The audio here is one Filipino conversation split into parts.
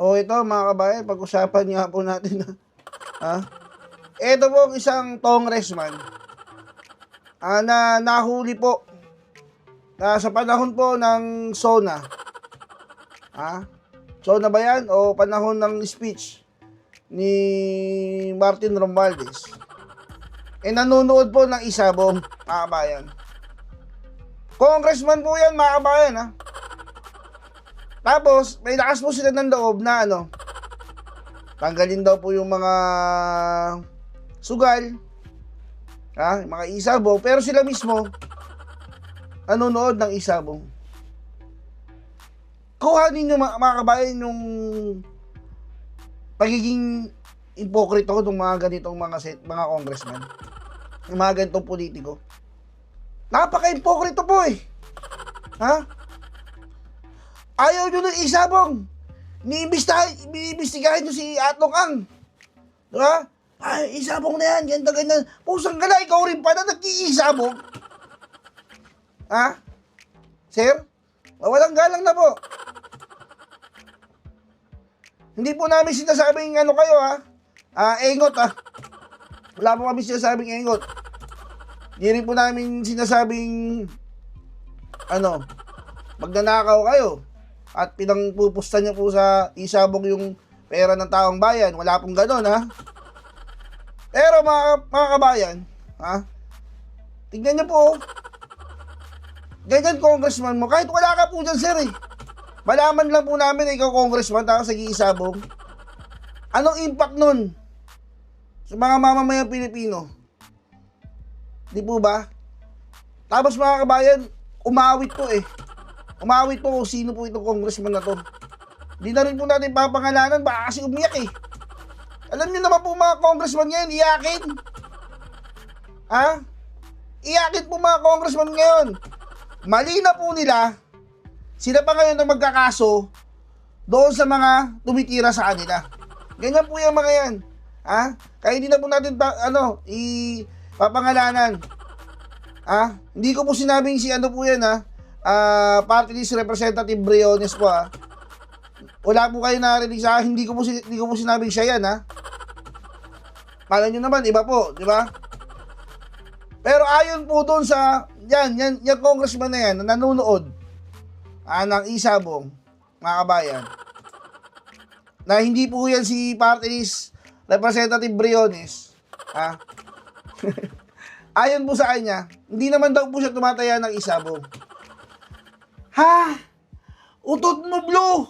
O ito mga kabayan, pag-usapan nga po natin na, ha? Ito po ang isang congressman na nahuli po sa panahon po ng SONA. Ha? SONA ba yan? O panahon ng speech ni Martin Romualdez. Nanonood po ng isabong, mga kabayan. Congressman po yan, mga kabayan, ha? Tapos, may lakas po sila ng loob na tanggalin daw po yung mga sugal, yung mga isabong, pero sila mismo, nanonood ng isabong. Kuhanin nyo mga kabayan yung pagiging hipokrito ng mga ganitong mga congressman, yung mga ganitong politiko. Napaka-hipokrito po ha? Ayaw nyo ng isabong. Niimbestigahin nyo si Atlong Ang. Diba? Ay, isabong na yan, ganyan, ganyan. Pusang gala, ikaw rin pa na nag-iisabong. Ha? Sir? Walang galang na po. Hindi po namin sinasabing kayo engot Wala po kami sinasabing engot. Hindi rin po namin sinasabing magnanakaw kayo at pinangpupusta niyo po sa isabong yung pera ng taong bayan. Wala pong ganon, ha? Pero mga kabayan, tignan niyo po, ganyan congressman mo, kahit wala ka po dyan, sir, malaman lang po namin na ikaw congressman, tapos nag-iisabong. Anong impact nun sa mga mamamayang Pilipino? Di po ba? Tapos mga kabayan, umawit po Umawit po kung sino po itong congressman na to. Di na rin po natin papangalanan, baka kasi umiyak Alam niyo naman po mga congressman ngayon, iyakin. Iyakin po mga congressman ngayon. Mali na po nila, sila pa ngayon na magkakaso doon sa mga tumitira sa kanila. Ganyan po yung mga yan. Kaya hindi na po natin papangalanan. Hindi ko po sinabing si po yan party list representative Briones po Wala po kayo narinig sa akin, hindi ko po sinabing siya yan Pala nyo naman, iba po, di ba? Pero ayon po doon sa yung congressman na yan na nanonood ng isabong, mga kabayan, na hindi po yan si party list representative Briones ayon po sa kanya, hindi naman daw po siya tumataya ng isabong. Utot mo, Blue!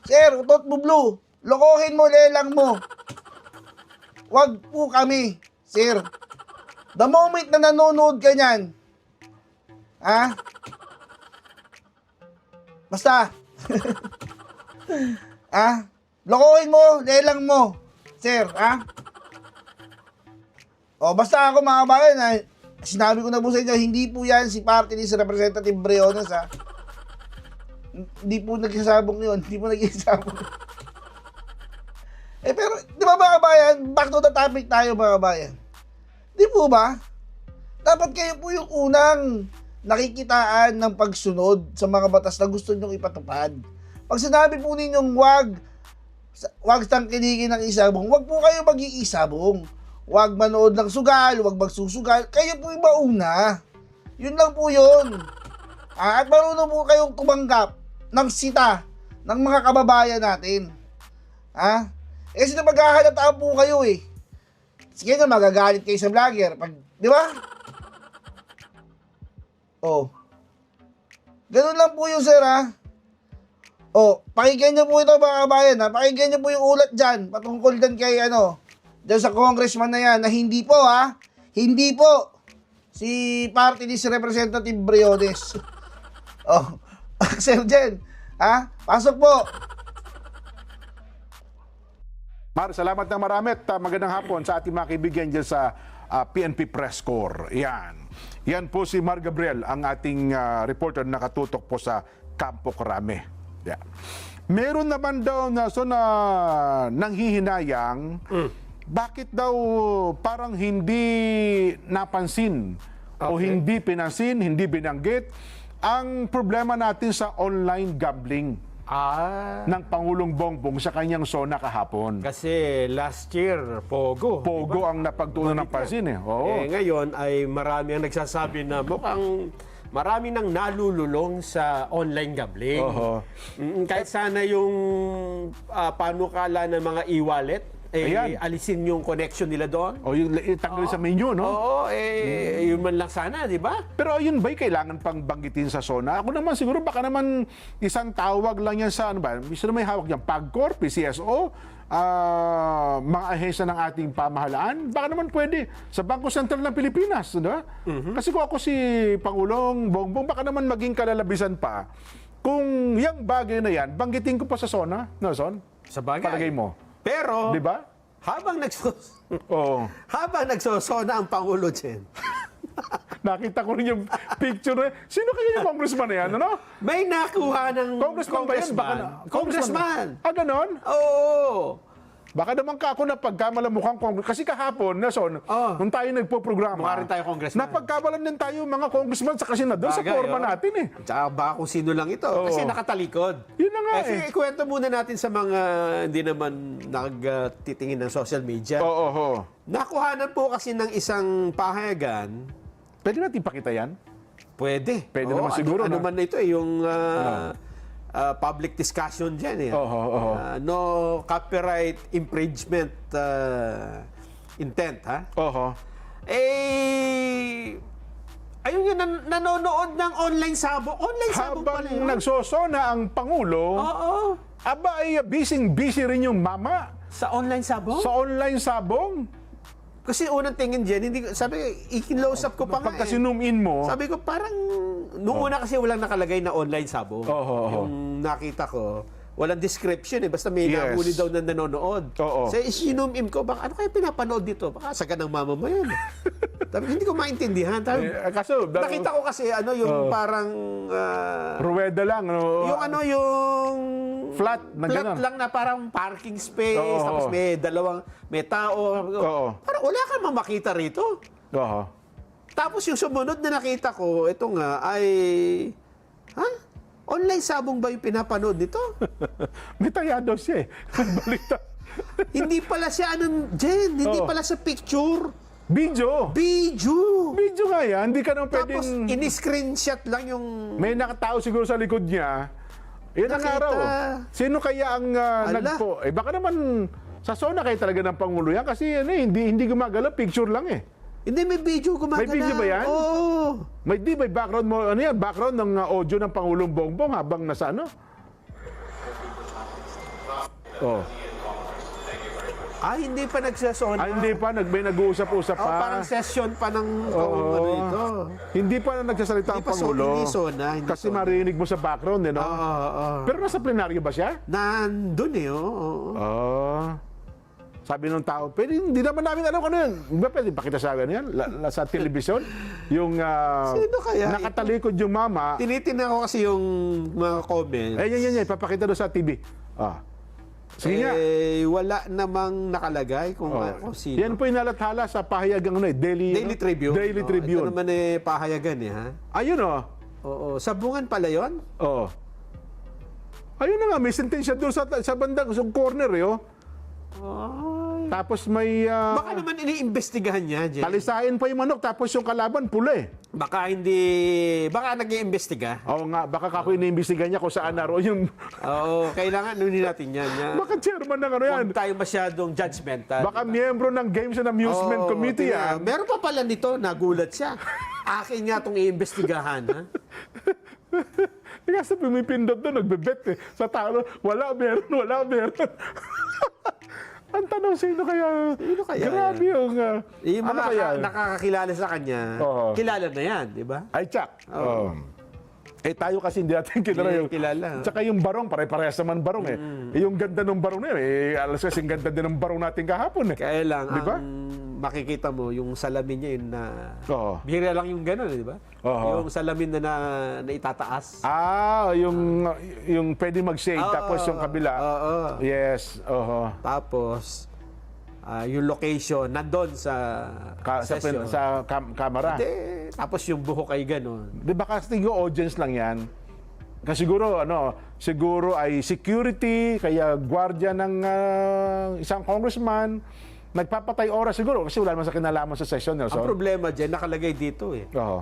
Sir, utot mo, Blue! Lokohin mo, lelang mo! Wag po kami, sir. The moment na nanonood ka niyan, basta, lokohin mo, lelang mo, sir, basta ako mga kabayan, sinabi ko na po sa inyo, hindi po yan si party list representative Briones Hindi po nagsasabong yun. Hindi po nagsasabong. Pero, di ba mga kabayan, back to the topic tayo mga kabayan. Di po ba? Dapat kayo po yung unang nakikitaan ng pagsunod sa mga batas na gusto nyong ipatupad. Pag sinabi po ninyong wag tangkilikin ng isabong, wag po kayo mag-iisabong. Huwag manood ng sugal, huwag magsusugal. Kayo po yung mauna. Yun lang po yun. At marunong po kayong tumanggap ng sita ng mga kababayan natin. Kasi na maghahalataan po kayo Sige na, magagalit kayo sa vlogger. Di ba? Ganun lang po yun, sir, pakinggan nyo po ito mga kabayan, pakinggan nyo po yung ulat dyan, patungkol dyan kay dyan sa congressman na yan, na hindi po si party list representative Briones. Sir Jen, pasok po. Salamat ng marami at magandang hapon sa ating mga kaibigan dyan sa PNP Press Corps. Yan po si Mar Gabriel, ang ating reporter na nakatutok po sa Campo Crame. Meron naman daw na nanghihinayang, bakit daw parang hindi napansin o hindi pinansin, hindi binanggit ang problema natin sa online gambling. ng Pangulong Bongbong sa kanyang SONA kahapon. Kasi last year, Pogo. Pogo ang napagtuunan ng pansin eh. Oo. Ngayon ay marami ang nagsasabi na mukhang marami nang nalululong sa online gambling. Oho. Kahit sana yung panukala ng mga e-wallet, Ayan. alisin yung connection nila doon. O yung itanggal sa menu, no? Oo, yun man lang sana, di ba? Pero ayun ba'y kailangan pang banggitin sa SONA? Ako naman siguro baka naman isang tawag lang yan sa ano ba? Bisa na may hawak niyan, PAGCOR, PCSO, mga ahensya ng ating pamahalaan. Baka naman pwede sa Bangko Sentral ng Pilipinas, di ba? Kasi kung ako si Pangulong Bongbong, baka naman maging kalalabisan pa kung yung bagay na yan, banggitin ko pa sa SONA, Nelson? Sa bagay. Palagay mo. Pero, Di ba? habang Oo. nagsosona ang Pangulo dyan, Nakita ko rin yung picture na, sino kaya yung congressman na yan, ano? may nakuha ng Congressman ba yan? Baka Congressman. ganon? Oo. Baka naman ka ako napagkamalan mukhang congressman. Kasi kahapon, Nelson, nung tayo nagpo-programa, Mukha rin tayo congressman. napagkamalan din tayo mga congressman sa senador sa Bagay, forma oh. natin eh. Tsaka baka kung sino lang ito. Oo. Kasi nakatalikod. Yun na nga Kasi eh. ikwento muna natin sa mga hindi naman nagtitingin ng social media. Oo. Nakuhanan po kasi ng isang pahayagan. Pwede natin ipakita yan? Pwede. Pwede Oo, naman siguro Ano na. man ito eh, yung public discussion dyan eh. Oo. No copyright infringement intent, ha? Oo. Ayun yun, nanonood ng online sabong. Online sabong pala Habang yun. nagsosona ang Pangulo, Oo. aba ay busy rin yung mama Sa online sabong? sa online sabong. Kasi unang tingin dyan, sabi, i-close up ko pa nga Pagka sinum in mo, Sabi ko parang, noong una kasi walang nakalagay na online sabong. Oo. Yung nakita ko, walang description eh. Basta may Yes. nahuli daw na nanonood. Oo. So, sinum-in ko, baka ano kaya pinapanood dito? Baka saga ng mama mo yun. Sabi, hindi ko maintindihan. Sabi, kaso, nakita ko kasi, yung parang, ruweda lang. No? yung Flat na flat gano'n. lang na parang parking space, Oo. tapos may tao. Oo. Parang wala ka mang makita rito. Oo. Tapos yung sumunod na nakita ko, ito nga, ay, online sabong ba yung pinapanood nito? May taya daw siya eh. Balita. Hindi pala siya, Jen, hindi Oo. pala sa picture. Video. Video. Video nga yan. Hindi ka naman Tapos, pwedeng... ini-screenshot lang yung... May nakatao siguro sa likod niya. Yan ang Nakita. araw. Sino kaya ang Ala. nagpo? Baka naman sa SONA kayo talaga ng Pangulo yan kasi hindi gumagalaw. Picture lang eh. Hindi, may video gumagana. May video ba yan? Oo. May background mo, ano yan? Background ng audio ng Pangulong Bongbong habang nasa ano? Oh. Hindi pa nagsasona. Hindi pa, may nag-uusap-usap pa. Parang session pa ng Oo. ano ito. Hindi pa nagsasalita ang Hindi pa Pangulo. hindi sona, hindi Kasi sona. marinig mo sa background, eh, no? Oo. Pero nasa plenaryo ba siya? Nandun eh, oo. Sabi ng tao, pwede, hindi naman namin alam kung ano yun. Ba pwede pakita sa akin yan? Sa telebisyon? Yung Sino kaya? nakatalikod yung mama. Tinitingnan ko kasi yung mga comment. Yan. Papakita doon sa TV. Sige nga. Wala namang nakalagay kung sino. Yan po inalathala sa pahayagang Daily Tribune. Daily Ito Tribune. naman pahayagan ha. Ayun Oo. Sabungan pala yon. Ayun na nga, may sentensya doon sa bandang sa corner Tapos may Baka naman iniimbestigahan niya, Jen. talisain pa yung manok tapos yung kalaban pula Baka nag-iimbestiga. Oo nga, baka kako iniimbestigan niya kung saan naroon yung Oo, kailangan nunin natin yan. baka chairman ng ano yan. Huwag tayo masyadong judgmental. Baka miyembro ng Games and Amusement Oo, Committee tingnan. Meron pa pala nito, nagulat siya. Akin nga itong iimbestigahan, ha? Kasi pumipindot doon, nagbebet sa talo, wala meron. Ang tanong, sino kaya? Grabe yung... Yung ano mga kaya? nakakakilala sa kanya, Oo. kilala na yan, di ba? Ay, Chuck. Tayo kasi hindi natin kilala Hindi yung... kilala. Tsaka yung barong, pare-parehas naman barong yung ganda ng barong na yun, alas kasi yung ganda din ng barong natin kahapon Kaya lang, Di ba? ang makikita mo, yung salamin niya yun na... Oo. Bihira lang yung gano'n, di ba? Oo. Yung salamin na itataas. Yung pwede mag-shade, tapos yung kabila. Oo. Yes, Tapos, yung location, nandun sa session. sa camera. Tapos yung buhok ay gano'n. Di ba kasi yung audience lang yan? Kasi siguro ay security, kaya gwardiya ng isang congressman, nagpapatay oras siguro kasi wala naman sa kinalaman sa session, Ang Nelson. problema dyan, nakalagay dito eh. Oo.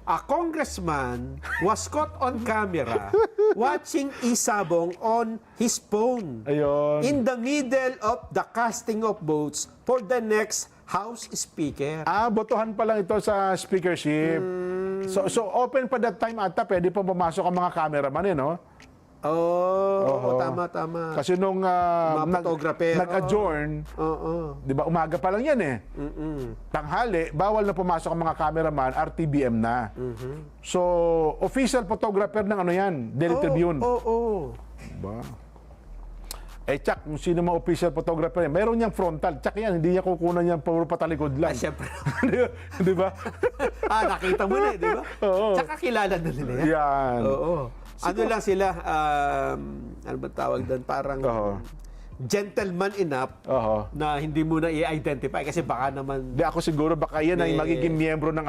A congressman was caught on camera watching Isabong on his phone Ayun. in the middle of the casting of votes for the next House Speaker. Botohan pa lang ito sa speakership. So open pa that time ata, pwede pa pumasok ang mga cameraman no? Oo, tama. Kasi nung Mga photographer. nag-adjourn, Oo. di ba, umaga pa lang yan eh. Tanghali, bawal na pumasok ang mga cameraman, RTBM na. So, official photographer ng yan, Daily Tribune. Oo. Diba? Tsak, kung sino mga official photographer, meron niyang frontal. Tsak yan, hindi niya kukunan yan puro patalikod lang. Siyempre. Di ba? Nakita mo na, di ba? Oo. Tsaka kilala na nila yan. Yan. Oo. Ano lang sila, ano ba tawag doon? Parang gentleman enough na hindi mo na i-identify kasi baka naman... Di ako siguro, baka yan ay magiging miyembro ng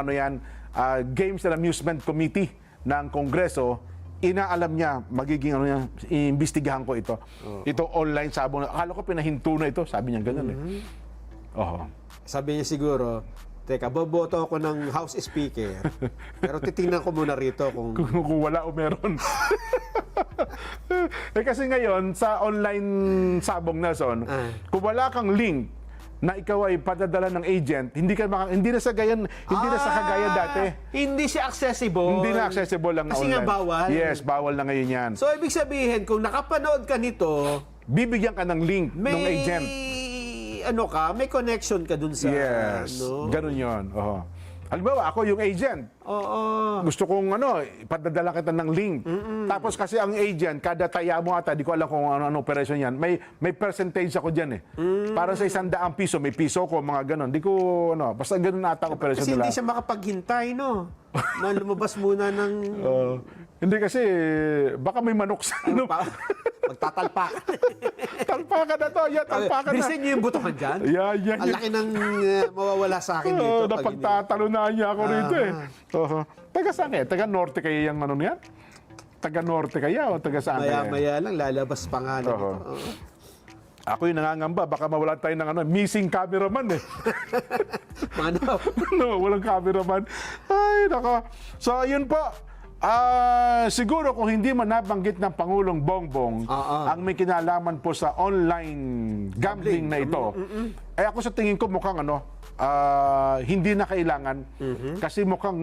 Games and Amusement Committee ng Kongreso. Inaalam niya, magiging iimbestigahan ko ito. Ito online sabong. Akala ko pinahinto na ito. Sabi niya ganun Sabi niya siguro, teka, boboto ako ng House Speaker. Pero titingnan ko muna rito kung kung wala o meron. Kasi ngayon, sa online sabong, Nelson, kung wala kang link na ikaw ay padadala ng agent, hindi na sa kagaya dati. Hindi siya accessible. Hindi na accessible ang Kasi online. nga bawal. Yes, bawal na ngayon yan. So, ibig sabihin, kung nakapanood ka nito, Bibigyan ka ng link ng agent. May connection ka dun sa... Yes, ganun yun. Halimbawa, ako yung agent. Gusto kong ipadadala kita ng link. Tapos kasi ang agent, kada taya mo ata, di ko alam kung ano operation yan, may percentage ako dyan eh. Para sa 100 piso, may piso ko, mga ganun. Di ko, basta ganun ata ang operation Kasi nila. hindi siya makapaghintay, no? Na lumabas muna ng... Hindi kasi, baka may manok sa Magtatalpak. Talpakan na to, talpakan na. Bilisin niyo yung butukan dyan? Yan. Ang laki ng mawawala sa akin dito. Napagtatalunan niya ako rito eh. Taga saan kaya? Taga norte kaya yung niyan? Taga norte kaya o taga saan kaya? Maya lang, lalabas pa nga nito. Ako yung nangangamba, baka mawalan tayo ng missing cameraman eh. Walang cameraman. Ay, nako. So, ayun po. Siguro kung hindi man nabanggit ng Pangulong Bongbong ang may kinalaman po sa online gambling na ito, ako sa tingin ko mukhang hindi na kailangan kasi mukhang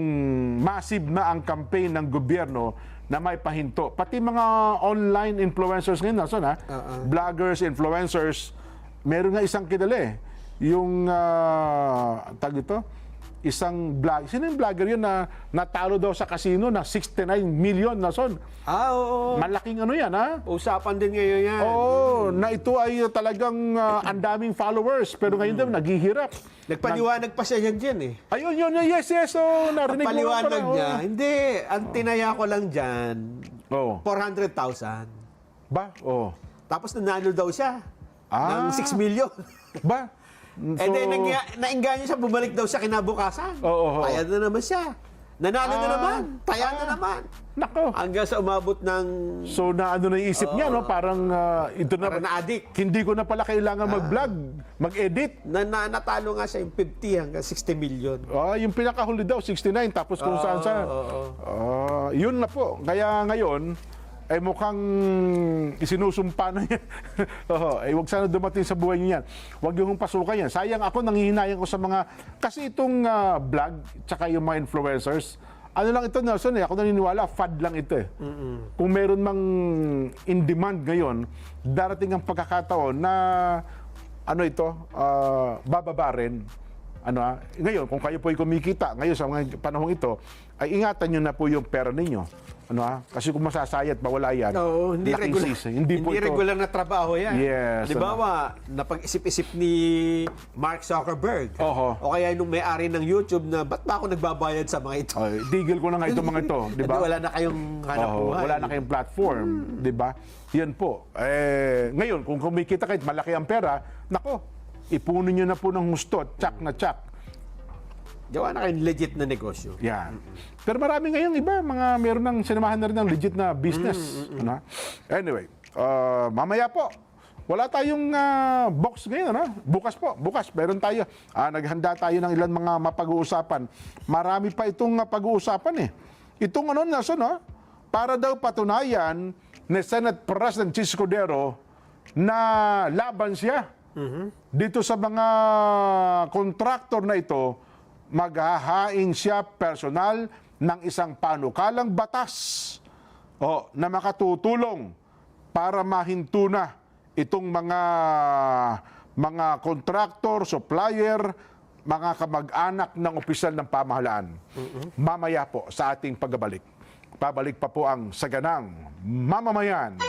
massive na ang campaign ng gobyerno na may pahinto. Pati mga online influencers ngayon, vloggers, influencers, meron nga isang kilala yung tag ito, isang vlog. Sino yung vlogger yun na natalo daw sa casino na 69 million na son? Oo. Malaking yan, ha? Usapan din ngayon yan. Oo, na ito ay talagang ang daming followers. Pero ngayon daw, naghihirap. Nagpaliwanag pa siya dyan eh. Ayun, yes. So, narinig Ang mo paliwanag pala, niya, hindi. Ang tinaya ko lang dyan, 400,000. Ba? Tapos nanalo daw siya ng 6 million. Ba? Nainganyo siya, bumalik daw siya kinabukasan. Taya na naman siya. Nanalo na naman. Taya na naman. Nako. Hanggang sa umabot ng... So, na isip niya, parang ito na... Parang na-addict. Hindi ko na pala kailangan mag-vlog, mag-edit. Natalo nga siya yung 50 hanggang 60 million. Yung pinakahuli daw, 69, tapos kung saan. Yun na po. Kaya ngayon, ay mukhang isinusumpa na yan. Huwag sana dumating sa buhay niyo yan. Huwag yung pasukan yan. Sayang ako, nanghihinayang ko sa mga... Kasi itong vlog, tsaka yung mga influencers, ano lang ito, Nelson, ako naniniwala, fad lang ito eh. Kung meron mang in demand ngayon, darating ang pagkakataon na bababa rin. Ngayon, kung kayo po ay kumikita ngayon sa mga panahong ito, ay ingatan nyo na po yung pera ninyo. Kasi kung masasayat, mawala yan. Oo, hindi regular na trabaho yan. Yes. Di ba, napag-isip-isip ni Mark Zuckerberg, o kaya nung may-ari ng YouTube na, ba't ba ako nagbabayad sa mga ito? Tigil ko na nga itong mga ito. Di ba? Wala na kayong hanap buhay. Wala na kayong platform. Di ba? Yan po. Ngayon, kung kumikita kayo, malaki ang pera, nako, ipunin nyo na po ng husto, tsak na tsak. gawa na kayong legit na negosyo. Yan. Pero marami ngayong iba, meron ng sinamahan na rin ng legit na business. Ano? Anyway, mamaya po, wala tayong box ngayon. Ano? Bukas, meron tayo. Naghanda tayo ng ilan mga mapag-uusapan. Marami pa itong pag-uusapan eh. Itong Nelson, para daw patunayan ni Senate President Chis Escudero na laban siya. Dito sa mga kontraktor na ito, maghahain siya personal ng isang panukalang batas na makatutulong para mahinto na itong mga kontraktor, supplier, mga kamag-anak ng opisyal ng pamahalaan. Mamaya po sa ating pagbabalik. Pabalik pa po ang Saganang Mamamayan.